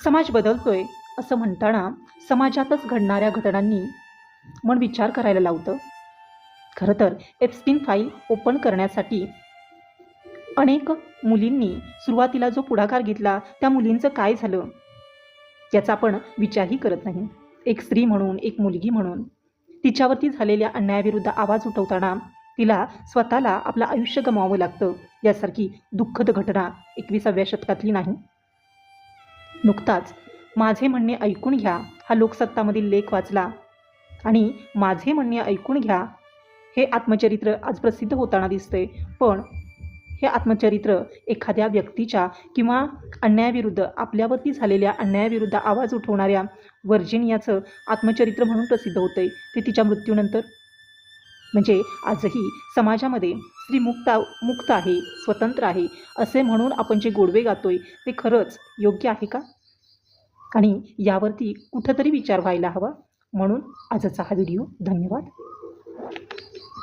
समाज बदलतोय असं म्हणताना समाजातच घडणाऱ्या घटनांनी मन विचार करायला लावतं. खरं तर एप्स्टीन फाईल ओपन करण्यासाठी अनेक मुलींनी सुरुवातीला जो पुढाकार घेतला त्या मुलींचं काय झालं याचा आपण विचारही करत नाही. एक स्त्री म्हणून, एक मुलगी म्हणून तिच्यावरती झालेल्या अन्यायाविरुद्ध आवाज उठवताना तिला स्वतःला आपलं आयुष्य गमावावं लागतं यासारखी दुःखद घटना 21व्या शतकातली नाही. नुकताच माझे म्हणणे ऐकून घ्या हा लोकसत्तामधील लेख वाचला आणि माझे म्हणणे ऐकून घ्या हे आत्मचरित्र आज प्रसिद्ध होताना दिसतंय. पण हे आत्मचरित्र एखाद्या व्यक्तीच्या किंवा अन्यायाविरुद्ध, आपल्यावरती झालेल्या अन्यायाविरुद्ध आवाज उठवणाऱ्या व्हर्जिनियाचं आत्मचरित्र म्हणून प्रसिद्ध होतंय. ते तिच्या मृत्यूनंतर. म्हणजे आजही समाजामध्ये स्त्री मुक्त आहे, स्वतंत्र आहे असे म्हणून आपण जे गोडवे गातोय ते खरंच योग्य आहे का? आणि यावरती कुठंतरी विचार व्हायला हवा. म्हणून आजचा हा व्हिडिओ. धन्यवाद.